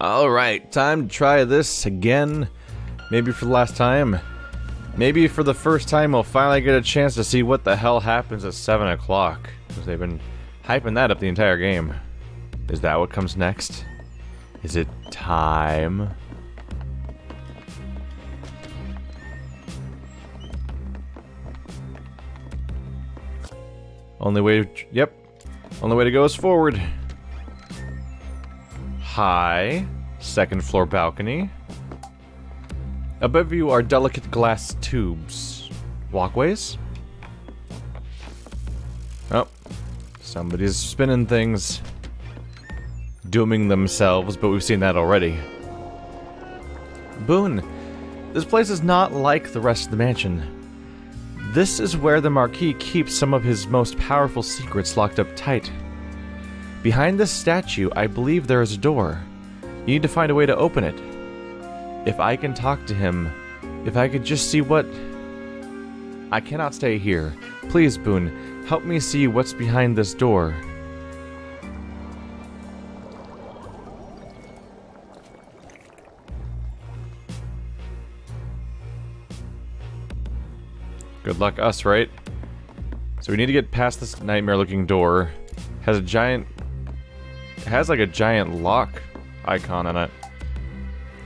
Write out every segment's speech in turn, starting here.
Alright, time to try this again. Maybe for the last time. Maybe for the first time we'll finally get a chance to see what the hell happens at 7 o'clock. Because they've been hyping that up the entire game. Is that what comes next? Is it time? Only way to, yep. Only way to go is forward. Hi. Second floor balcony. Above you are delicate glass tubes. Walkways? Oh. Somebody's spinning things. Dooming themselves, but we've seen that already. Boone. This place is not like the rest of the mansion. This is where the Marquis keeps some of his most powerful secrets locked up tight. Behind this statue, I believe there is a door. You need to find a way to open it. If I can talk to him, if I could just see what... I cannot stay here. Please, Boone, help me see what's behind this door. Good luck us, right? So we need to get past this nightmare-looking door. Has a giant... It has like a giant lock icon on it.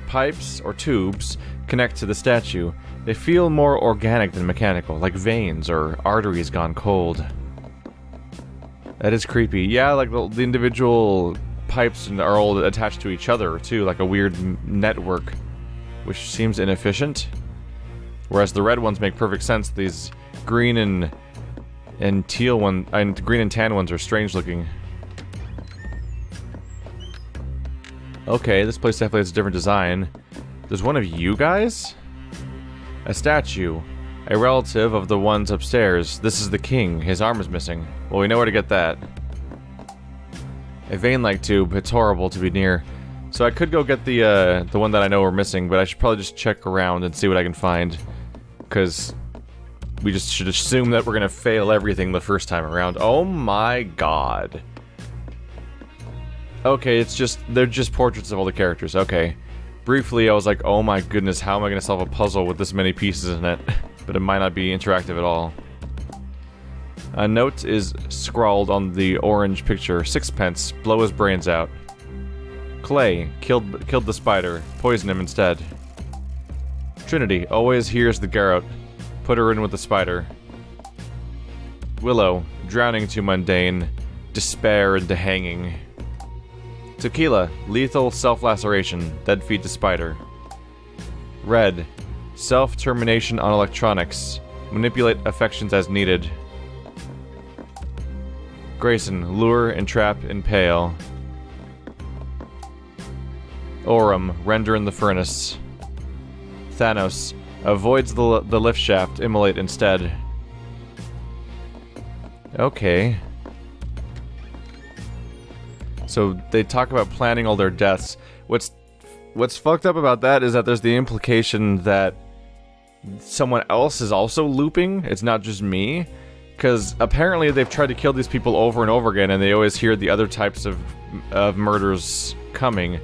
Pipes, or tubes, connect to the statue. They feel more organic than mechanical, like veins or arteries gone cold. That is creepy. Yeah, like the individual pipes are all attached to each other, too, like a weird network, which seems inefficient. Whereas the red ones make perfect sense. These green and teal one, and green and tan ones are strange looking. Okay, this place definitely has a different design. There's one of you guys? A statue. A relative of the ones upstairs. This is the king. His arm is missing. Well, we know where to get that. A vein-like tube. It's horrible to be near. So I could go get the one that I know we're missing, but I should probably just check around and see what I can find. Because we just should assume that we're gonna fail everything the first time around. Oh my god. Okay, they're just portraits of all the characters, okay. Briefly, I was like, oh my goodness, how am I gonna solve a puzzle with this many pieces in it? But it might not be interactive at all. A note is scrawled on the orange picture. 6pence, blow his brains out. Clay, killed the spider, poison him instead. Trinity, always hears the garrote. Put her in with the spider. Willow, drowning too mundane. Despair into hanging. Tequila, lethal self-laceration, dead feet to spider. Red, self-termination on electronics, manipulate affections as needed. Grayson, lure, entrap, impale. Aurum, render in the furnace. Thanos, avoids the lift shaft, immolate instead. Okay. So they talk about planning all their deaths. What's fucked up about that is that there's the implication that someone else is also looping. It's not just me. Because apparently they've tried to kill these people over and over again, and they always hear the other types of murders coming.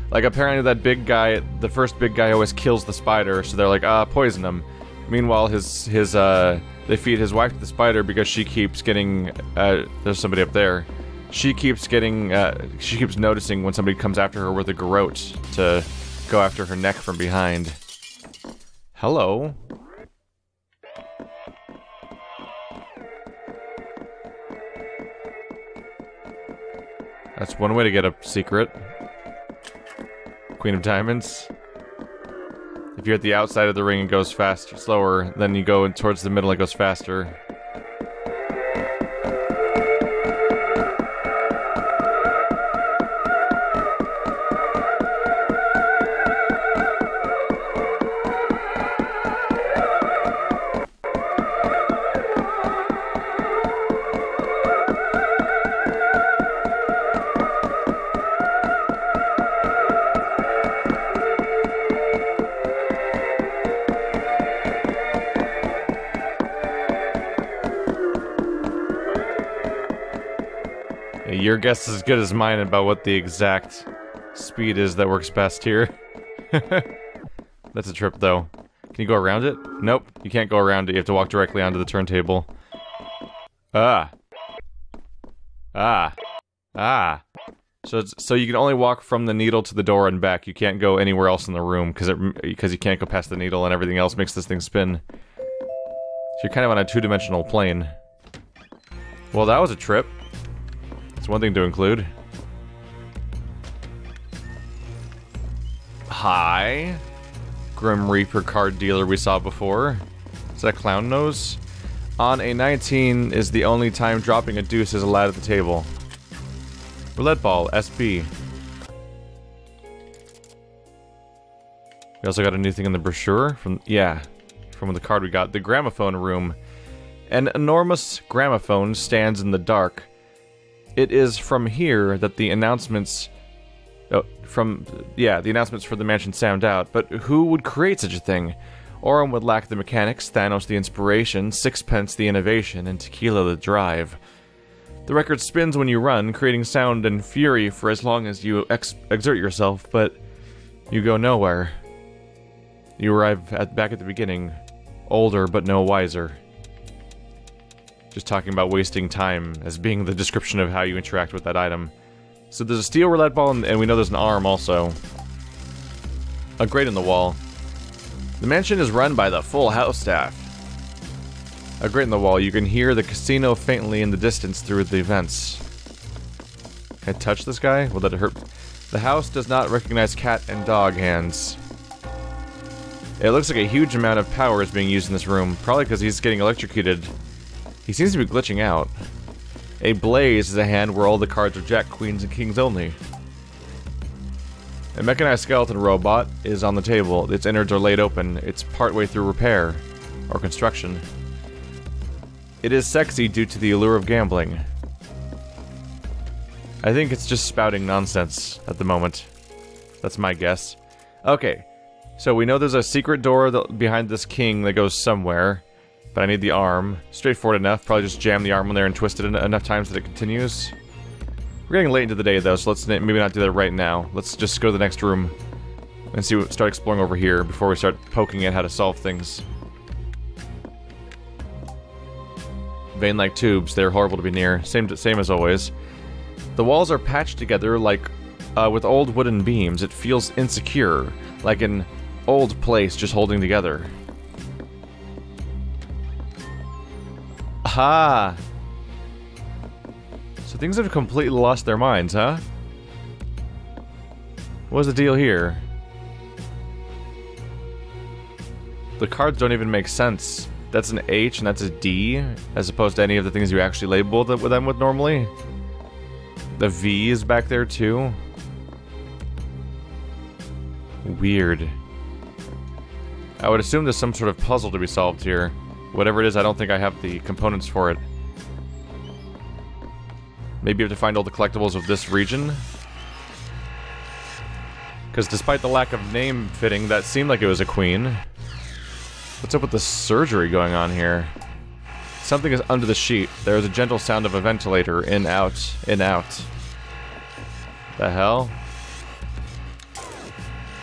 Like, apparently that big guy, the first big guy always kills the spider, so they're like, poison him. Meanwhile, they feed his wife to the spider because she keeps getting, there's somebody up there. She keeps noticing when somebody comes after her with a garrote to go after her neck from behind. Hello. That's one way to get a secret. Queen of Diamonds. If you're at the outside of the ring, it goes faster, slower. Then you go towards the middle, it goes faster. Your guess is as good as mine about what the exact speed is that works best here. That's a trip, though. Can you go around it? Nope, you can't go around it. You have to walk directly onto the turntable. Ah. Ah. Ah. So you can only walk from the needle to the door and back. You can't go anywhere else in the room because you can't go past the needle and everything else makes this thing spin. So you're kind of on a two-dimensional plane. Well, that was a trip. That's one thing to include. Hi. Grim Reaper card dealer we saw before. Is that Clown Nose? On a 19 is the only time dropping a deuce is allowed at the table. Roulette ball, SB. We also got a new thing in the brochure from the card we got. The gramophone room. An enormous gramophone stands in the dark. It is from here that the announcements the announcements for the mansion sound out, but who would create such a thing? Aurum would lack the mechanics, Thanos the inspiration, Sixpence the innovation, and Tequila the drive. The record spins when you run, creating sound and fury for as long as you exert yourself, but you go nowhere. You arrive back at the beginning, older but no wiser. Just talking about wasting time as being the description of how you interact with that item. So there's a steel roulette ball, and we know there's an arm also. A grate in the wall. The mansion is run by the Full House staff. A grate in the wall. You can hear the casino faintly in the distance through the vents. Can I touch this guy? Will that hurt? The house does not recognize cat and dog hands. It looks like a huge amount of power is being used in this room. Probably because he's getting electrocuted. He seems to be glitching out. A blaze is a hand where all the cards are jack, queens, and kings only. A mechanized skeleton robot is on the table. Its innards are laid open. It's partway through repair. Or construction. It is sexy due to the allure of gambling. I think it's just spouting nonsense at the moment. That's my guess. Okay. So we know there's a secret door behind this king that goes somewhere. But I need the arm. Straightforward enough. Probably just jam the arm in there and twist it enough times that it continues. We're getting late into the day though, so let's maybe not do that right now. Let's just go to the next room and start exploring over here before we start poking at how to solve things. Vein-like tubes. They're horrible to be near. Same as always. The walls are patched together like with old wooden beams. It feels insecure, like an old place just holding together. Aha! So things have completely lost their minds, huh? What's the deal here? The cards don't even make sense. That's an H and that's a D, as opposed to any of the things you actually label them with normally. The V is back there too. Weird. I would assume there's some sort of puzzle to be solved here. Whatever it is, I don't think I have the components for it. Maybe you have to find all the collectibles of this region? Because despite the lack of name fitting, that seemed like it was a queen. What's up with the surgery going on here? Something is under the sheet. There is a gentle sound of a ventilator. In, out, in, out. The hell?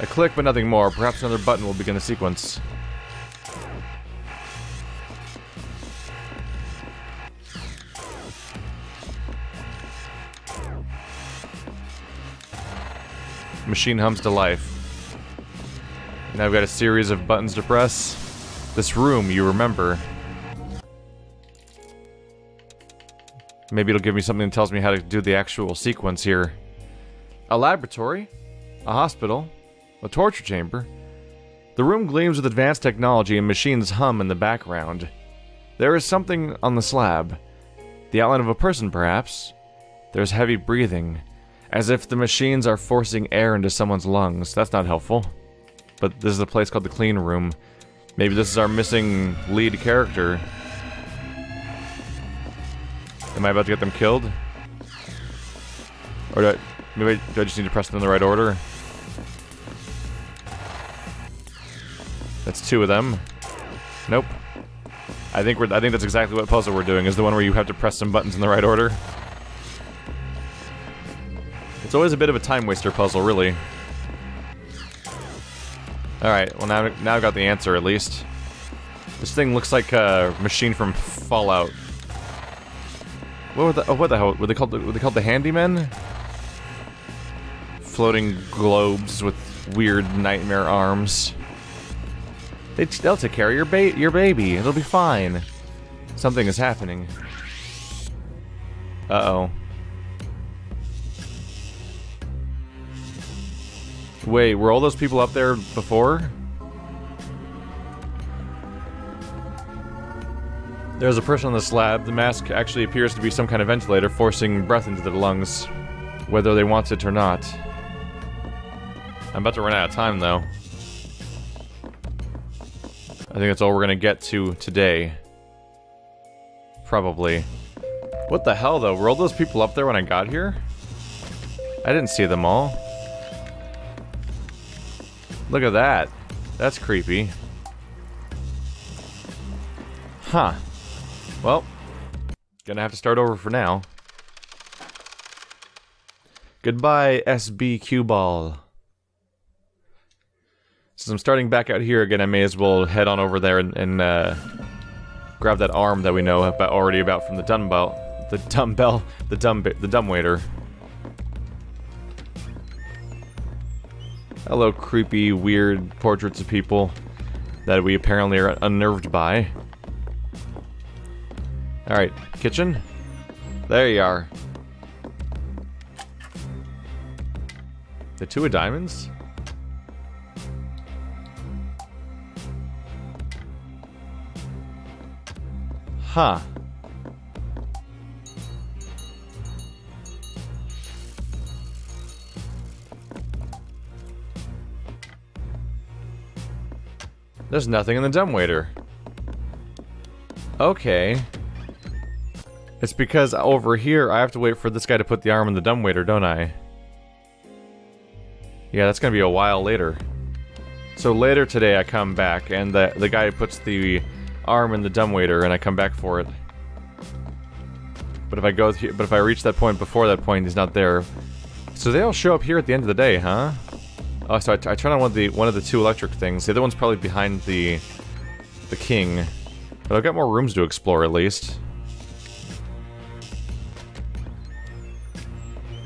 A click, but nothing more. Perhaps another button will begin the sequence. Machine hums to life. Now I've got a series of buttons to press. This room, you remember. Maybe it'll give me something that tells me how to do the actual sequence here. A laboratory, a hospital, a torture chamber. The room gleams with advanced technology and machines hum in the background. There is something on the slab. The outline of a person, perhaps. There's heavy breathing. As if the machines are forcing air into someone's lungs. That's not helpful. But this is a place called the Clean Room. Maybe this is our missing lead character. Am I about to get them killed? Or do I just need to press them in the right order? That's two of them. Nope. I think that's exactly what puzzle we're doing, is the one where you have to press some buttons in the right order. It's always a bit of a time waster puzzle, really. Alright, well now I've got the answer at least. This thing looks like a machine from Fallout. What the hell? Were they called the Handymen? Floating globes with weird nightmare arms. They'll take care of your baby. It'll be fine. Something is happening. Uh-oh. Wait, were all those people up there before? There's a person on the slab. The mask actually appears to be some kind of ventilator, forcing breath into their lungs, whether they want it or not. I'm about to run out of time, though. I think that's all we're gonna get to today. Probably. What the hell, though? Were all those people up there when I got here? I didn't see them all. Look at that. That's creepy. Huh. Well, gonna have to start over for now. Goodbye, SB Cue Ball. Since I'm starting back out here again, I may as well head on over there and grab that arm that we know already about from the dumbwaiter. Hello, creepy, weird portraits of people that we apparently are unnerved by. Alright, kitchen? There you are. The two of diamonds? Huh. There's nothing in the dumbwaiter. Okay. It's because over here I have to wait for this guy to put the arm in the dumbwaiter, don't I? Yeah, that's gonna be a while later. So later today I come back and the guy puts the arm in the dumbwaiter and I come back for it. But if I reach that point before that point, he's not there. So they all show up here at the end of the day, huh? Oh, so I turn on one of the two electric things. The other one's probably behind the king. But I've got more rooms to explore at least.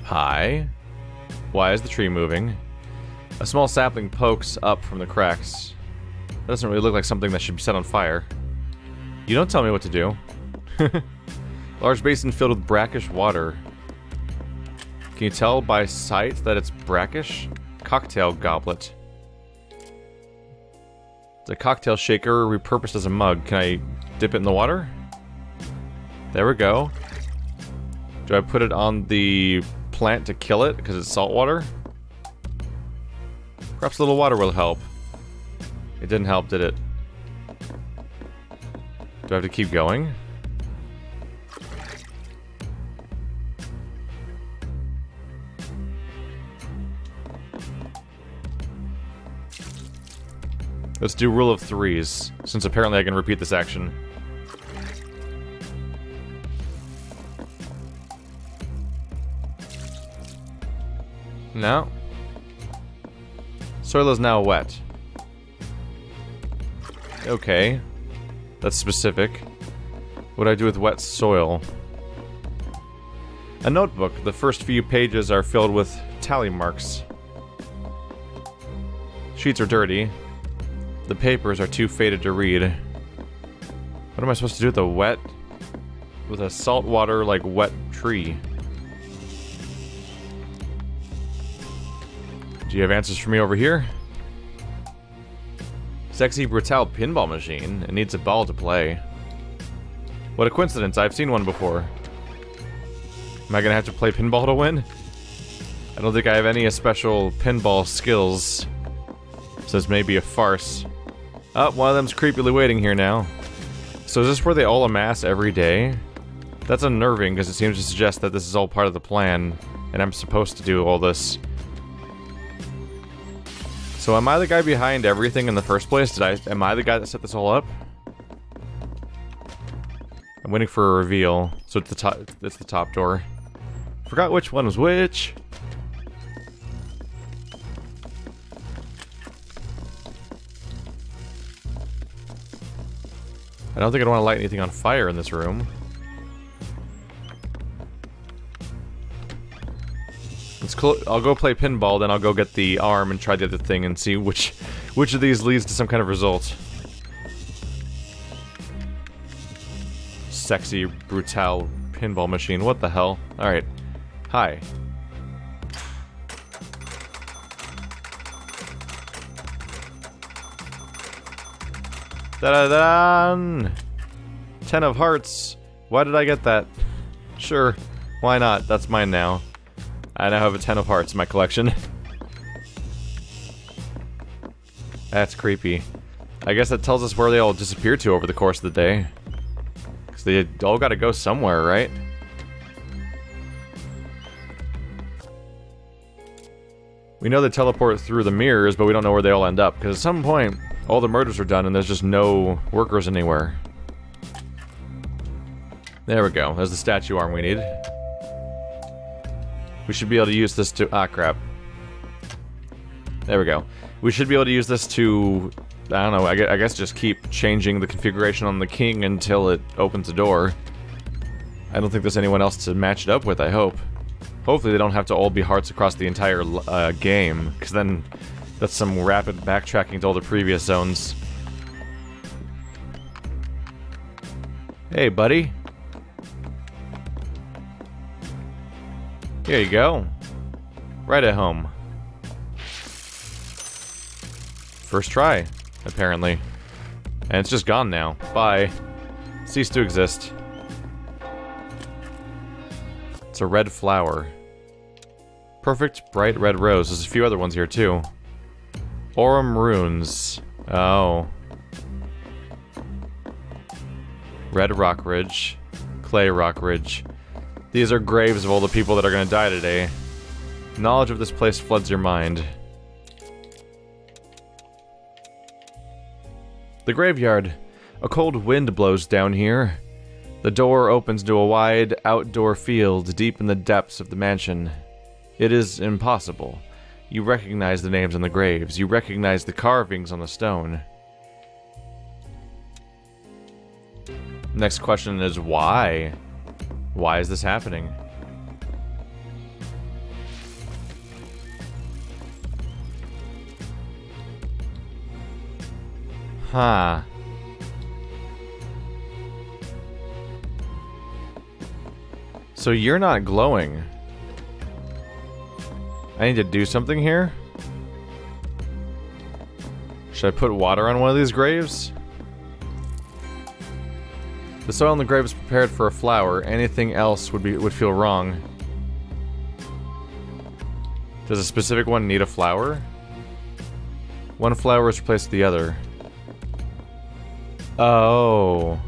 Hi. Why is the tree moving? A small sapling pokes up from the cracks. That doesn't really look like something that should be set on fire. You don't tell me what to do. Large basin filled with brackish water. Can you tell by sight that it's brackish? Cocktail goblet. It's a cocktail shaker repurposed as a mug. Can I dip it in the water? There we go. Do I put it on the plant to kill it because it's salt water? Perhaps a little water will help. It didn't help, did it? Do I have to keep going? Let's do rule of threes, since apparently I can repeat this action. No. Soil is now wet. Okay. That's specific. What do I do with wet soil? A notebook. The first few pages are filled with tally marks. Sheets are dirty. The papers are too faded to read. What am I supposed to do with the wet? With a saltwater, like, wet tree? Do you have answers for me over here? Sexy Brutale pinball machine. It needs a ball to play. What a coincidence, I've seen one before. Am I gonna have to play pinball to win? I don't think I have any special pinball skills. So this may be a farce. Oh, one of them's creepily waiting here now. So is this where they all amass every day? That's unnerving because it seems to suggest that this is all part of the plan, and I'm supposed to do all this. So am I the guy behind everything in the first place? Am I the guy that set this all up? I'm waiting for a reveal. So it's the top door. Forgot which one was which. I don't think I'd want to light anything on fire in this room. I'll go play pinball, then I'll go get the arm and try the other thing and see which of these leads to some kind of result. Sexy Brutale pinball machine. What the hell? Alright. Hi. Da-da-da! 10 of hearts. Why did I get that? Sure. Why not? That's mine now. I now have a 10 of hearts in my collection. That's creepy. I guess that tells us where they all disappeared to over the course of the day. Because they all gotta go somewhere, right? We know they teleport through the mirrors, but we don't know where they all end up. Because at some point, all the murders are done and there's just no workers anywhere. There we go. There's the statue arm we need. We should be able to use this to... Ah, crap. There we go. We should be able to use this to... I don't know, I guess just keep changing the configuration on the king until it opens a door. I don't think there's anyone else to match it up with, I hope. Hopefully they don't have to all be hearts across the entire game, because then that's some rapid backtracking to all the previous zones. Hey, buddy. Here you go. Right at home. First try, apparently. And it's just gone now. Bye. Cease to exist. It's a red flower. Perfect bright red rose. There's a few other ones here too. Aurum runes. Oh. Red rock ridge. Clay rock ridge. These are graves of all the people that are gonna die today. Knowledge of this place floods your mind. The graveyard. A cold wind blows down here. The door opens to a wide, outdoor field deep in the depths of the mansion. It is impossible. You recognize the names on the graves. You recognize the carvings on the stone. Next question is why? Why is this happening? Huh. So you're not glowing. I need to do something here? Should I put water on one of these graves? The soil in the grave is prepared for a flower. Anything else would feel wrong. Does a specific one need a flower? One flower is replaced with the other. Oh.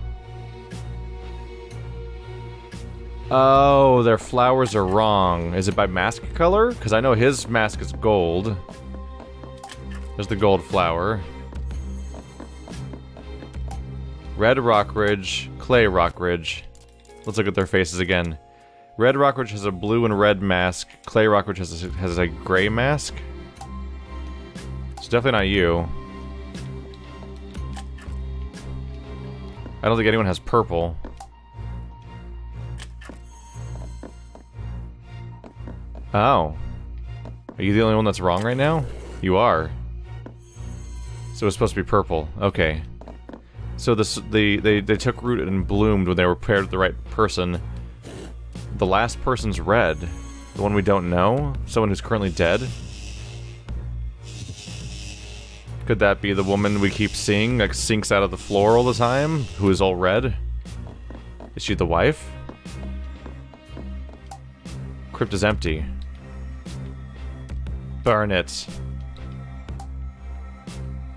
Oh, their flowers are wrong. Is it by mask color? Because I know his mask is gold. There's the gold flower. Red rock ridge, clay rock ridge. Let's look at their faces again. Red rock ridge has a blue and red mask. Clay rock ridge has a gray mask. It's definitely not you. I don't think anyone has purple. Oh. Are you the only one that's wrong right now? You are. So it's supposed to be purple. Okay. So they took root and bloomed when they were paired with the right person. The last person's red. The one we don't know? Someone who's currently dead? Could that be the woman we keep seeing, like, sinks out of the floor all the time? Who is all red? Is she the wife? Crypt is empty. Burn it.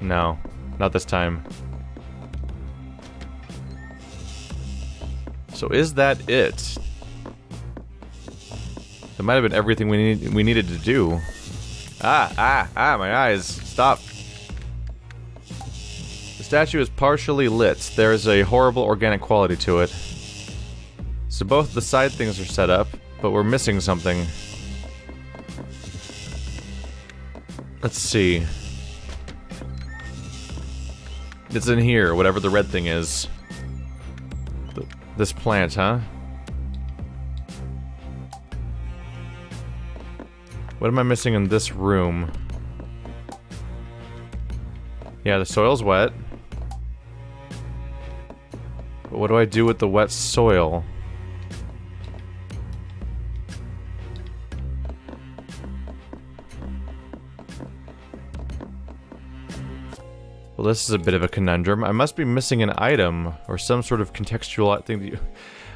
No, not this time. So is that it? That might have been everything we needed to do. My eyes. Stop. The statue is partially lit. There is a horrible organic quality to it. So both the side things are set up, but we're missing something. Let's see. It's in here, whatever the red thing is. This plant, huh? What am I missing in this room? Yeah, the soil's wet. But what do I do with the wet soil? Well, this is a bit of a conundrum. I must be missing an item or some sort of contextual thing that you...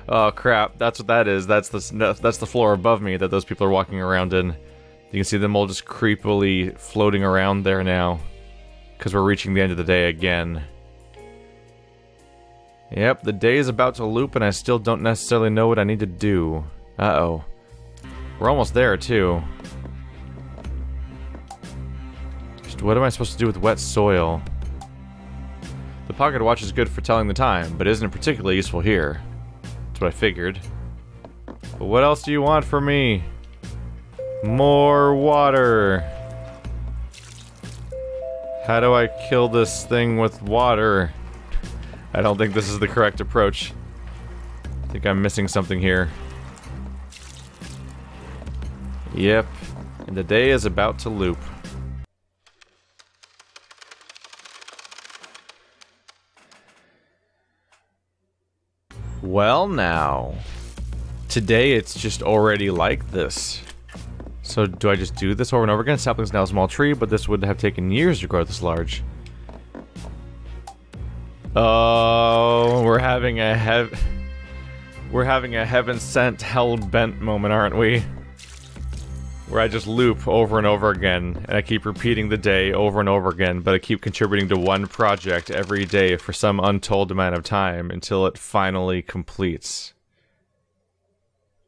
Oh crap, that's what that is. That's the floor above me that those people are walking around in. You can see them all just creepily floating around there now. Because we're reaching the end of the day again. Yep, the day is about to loop and I still don't necessarily know what I need to do. Uh-oh. We're almost there, too. Just what am I supposed to do with wet soil? The pocket watch is good for telling the time, but isn't particularly useful here. That's what I figured. But what else do you want from me? More water! How do I kill this thing with water? I don't think this is the correct approach. I think I'm missing something here. Yep, and the day is about to loop. Well now, today it's just already like this. So do I just do this over and over again? Sapling's now a small tree, but this would have taken years to grow this large. Oh, we're having a heaven-sent, hell-bent moment, aren't we? Where I just loop over and over again, and I keep repeating the day over and over again, but I keep contributing to one project every day for some untold amount of time until it finally completes.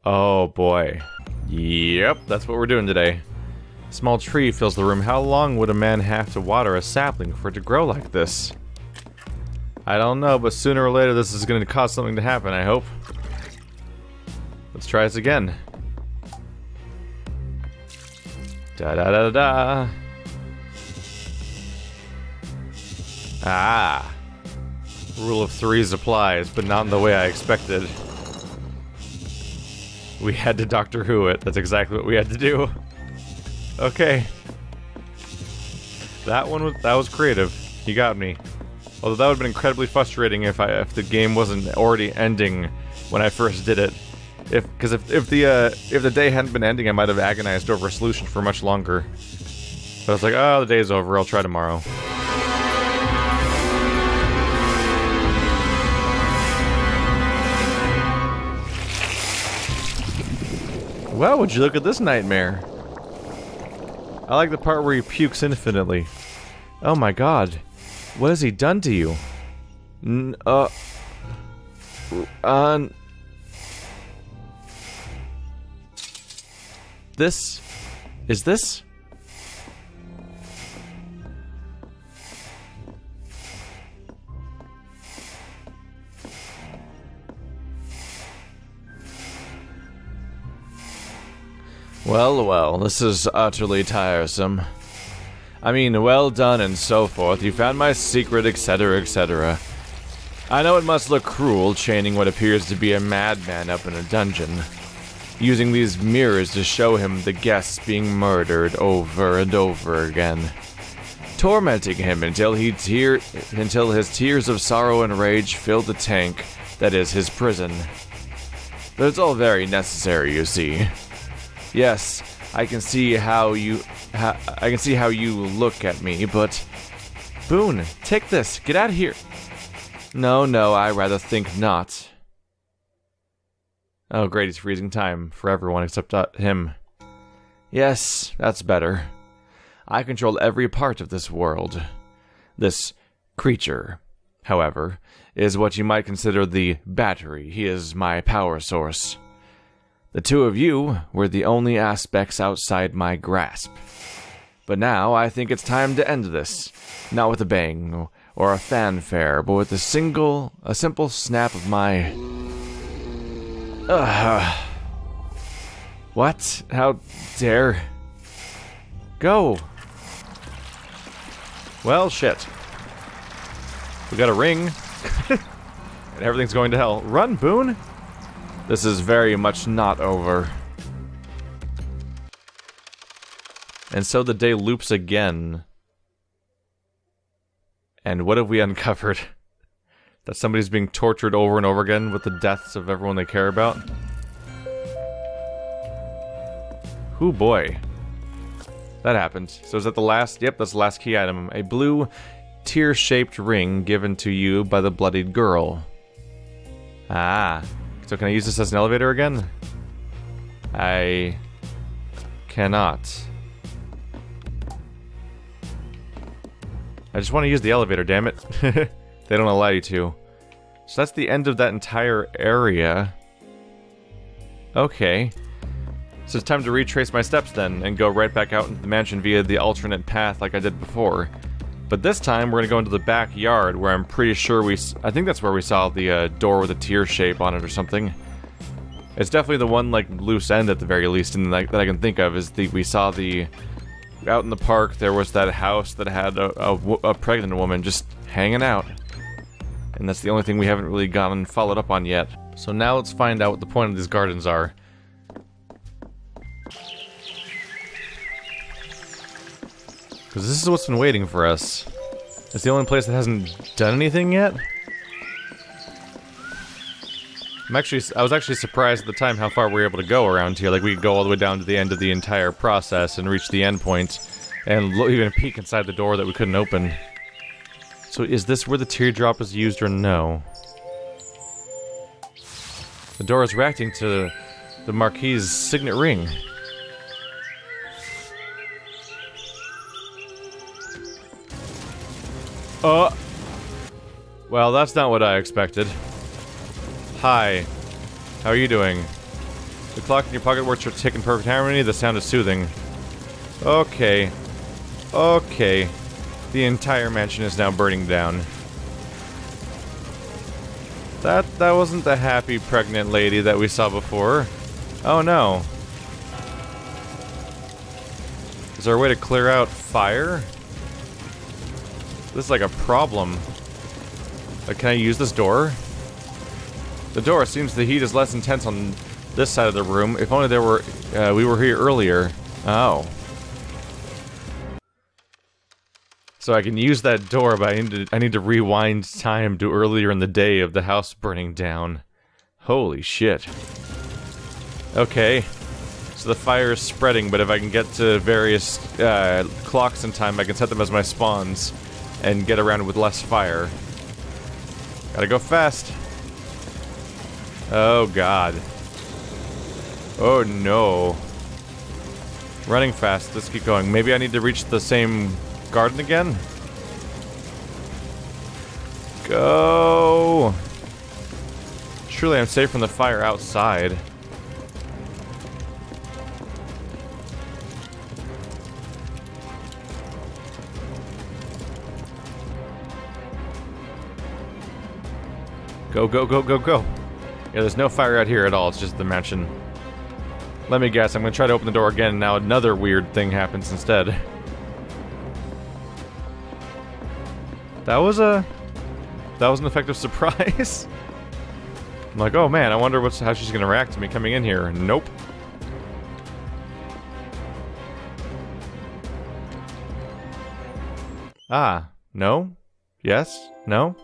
Oh boy. Yep, that's what we're doing today. A small tree fills the room. How long would a man have to water a sapling for it to grow like this? I don't know, but sooner or later this is going to cause something to happen, I hope. Let's try this again. Da-da-da-da. Ah. Rule of threes applies, but not in the way I expected. We had to Doctor Who it. That's exactly what we had to do. Okay. That was creative. You got me. Although that would have been incredibly frustrating if the game wasn't already ending when I first did it. If the day hadn't been ending, I might have agonized over a solution for much longer. But I was like, oh, the day's over. I'll try tomorrow. Wow, would you look at this nightmare? I like the part where he pukes infinitely. Oh my god. What has he done to you? This? Is this? Well, well, this is utterly tiresome. I mean, well done and so forth. You found my secret, etc., etc. I know it must look cruel, chaining what appears to be a madman up in a dungeon, using these mirrors to show him the guests being murdered over and over again, tormenting him until his tears of sorrow and rage fill the tank that is his prison. But it's all very necessary, you see. Yes, I can see how you look at me, but Boone, take this. Get out of here. No, I rather think not. Oh, great, he's freezing time for everyone except him. Yes, that's better. I control every part of this world. This creature, however, is what you might consider the battery. He is my power source. The two of you were the only aspects outside my grasp. But now I think it's time to end this. Not with a bang or a fanfare, but with a simple snap of my... What? How dare... Go! Well, shit. We got a ring. And and everything's going to hell. Run, Boone! This is very much not over. And so the day loops again. And what have we uncovered? That somebody's being tortured over and over again with the deaths of everyone they care about? Hoo boy. That happened. So is that the last? Yep, that's the last key item. A blue, tear-shaped ring given to you by the bloodied girl. Ah. So can I use this as an elevator again? I cannot. I just want to use the elevator, damn it. They don't allow you to. So that's the end of that entire area. Okay. So it's time to retrace my steps then, and go right back out into the mansion via the alternate path like I did before. But this time, we're gonna go into the backyard, where I'm pretty sure I think that's where we saw the door with a tear shape on it or something. It's definitely the one, like, loose end at the very least, and that I can think of, is we saw the... Out in the park, there was that house that had a pregnant woman just hanging out. And that's the only thing we haven't really gotten followed up on yet. So now let's find out what the point of these gardens are. Because this is what's been waiting for us. It's the only place that hasn't done anything yet. I was actually surprised at the time how far we were able to go around here. Like, we could go all the way down to the end of the entire process and reach the end point. And even peek inside the door that we couldn't open. So is this where the teardrop is used or no? The door is reacting to the Marquis's signet ring. Well, that's not what I expected. Hi. How are you doing? The clock in your pocket works to tick in perfect harmony, the sound is soothing. Okay. Okay. The entire mansion is now burning down. That wasn't the happy pregnant lady that we saw before. Oh no. Is there a way to clear out fire? This is like a problem. Like, can I use this door? The door seems the heat is less intense on this side of the room. If only we were here earlier. Oh. So I can use that door, but I need to rewind time to earlier in the day of the house burning down. Holy shit. Okay. So the fire is spreading, but if I can get to various clocks in time, I can set them as my spawns and get around with less fire. Gotta go fast. Oh god. Oh no. Running fast. Let's keep going. Maybe I need to reach the same garden again? Go! Surely I'm safe from the fire outside. Go, go, go, go, go. Yeah, there's no fire out here at all, it's just the mansion. Let me guess, I'm gonna try to open the door again, and now another weird thing happens instead. That was an effective surprise. I'm like, oh man, I wonder how she's gonna react to me coming in here. Nope. Ah, no? Yes? No?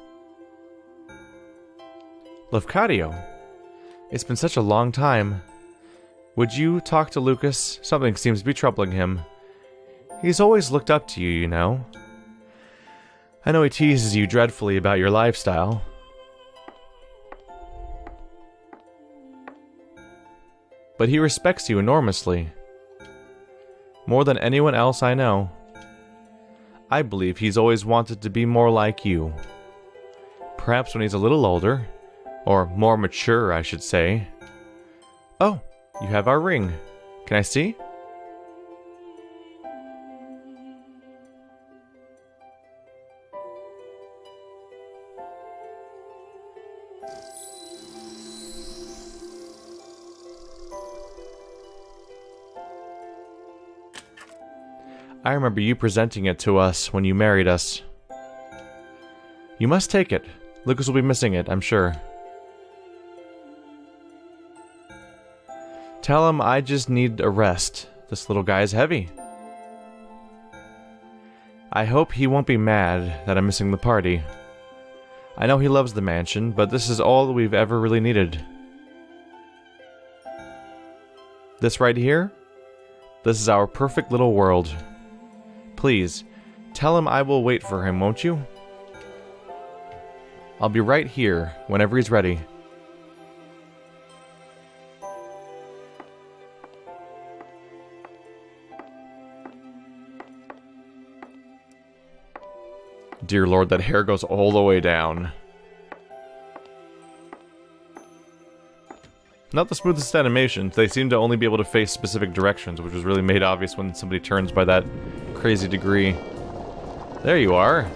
Lefcadio, it's been such a long time. Would you talk to Lucas? Something seems to be troubling him. He's always looked up to you, you know. I know he teases you dreadfully about your lifestyle. But he respects you enormously. More than anyone else I know. I believe he's always wanted to be more like you. Perhaps when he's a little older. Or more mature, I should say. Oh, you have our ring. Can I see? I remember you presenting it to us when you married us. You must take it. Lucas will be missing it, I'm sure. Tell him I just need a rest. This little guy is heavy. I hope he won't be mad that I'm missing the party. I know he loves the mansion, but this is all we've ever really needed. This right here? This is our perfect little world. Please, tell him I will wait for him, won't you? I'll be right here whenever he's ready. Dear Lord, that hair goes all the way down. Not the smoothest animations. They seem to only be able to face specific directions, which was really made obvious when somebody turns by that crazy degree. There you are.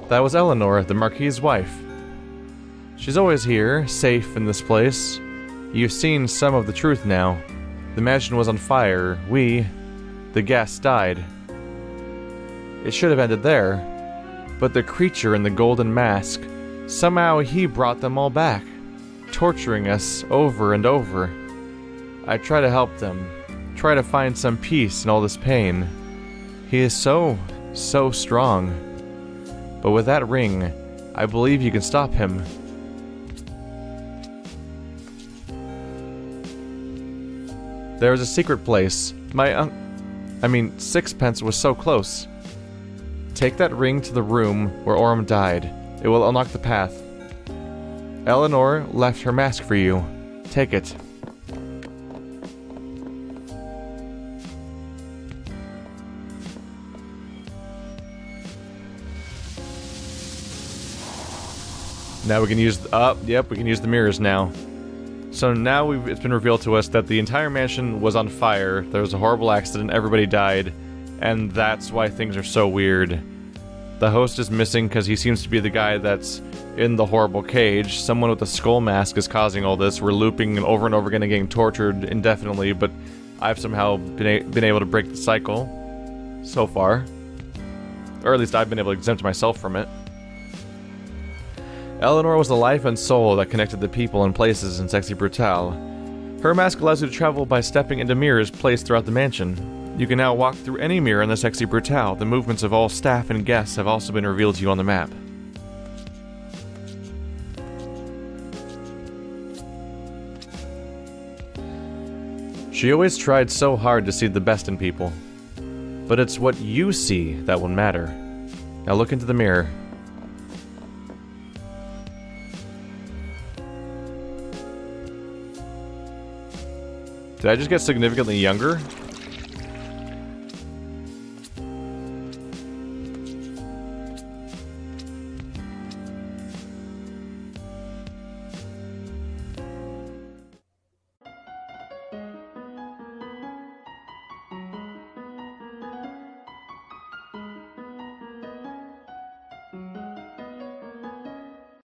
That was Eleanor, the Marquis's wife. She's always here, safe in this place. You've seen some of the truth now. The mansion was on fire. The guests, died. It should have ended there. But the creature in the golden mask, somehow he brought them all back, torturing us over and over. I try to help them, try to find some peace in all this pain. He is so strong. But with that ring, I believe you can stop him. There is a secret place. Sixpence was so close. Take that ring to the room where Orm died. It will unlock the path. Eleanor left her mask for you. Take it. Now we can use we can use the mirrors now. So now it's been revealed to us that the entire mansion was on fire. There was a horrible accident, everybody died, and that's why things are so weird. The host is missing because he seems to be the guy that's in the horrible cage. Someone with a skull mask is causing all this. We're looping over and over again and getting tortured indefinitely, but I've somehow been able to break the cycle so far. Or at least I've been able to exempt myself from it. Eleanor was the life and soul that connected the people and places in Sexy Brutale. Her mask allows you to travel by stepping into mirrors placed throughout the mansion. You can now walk through any mirror in the Sexy Brutale. The movements of all staff and guests have also been revealed to you on the map. She always tried so hard to see the best in people. But it's what you see that will matter. Now look into the mirror. Did I just get significantly younger?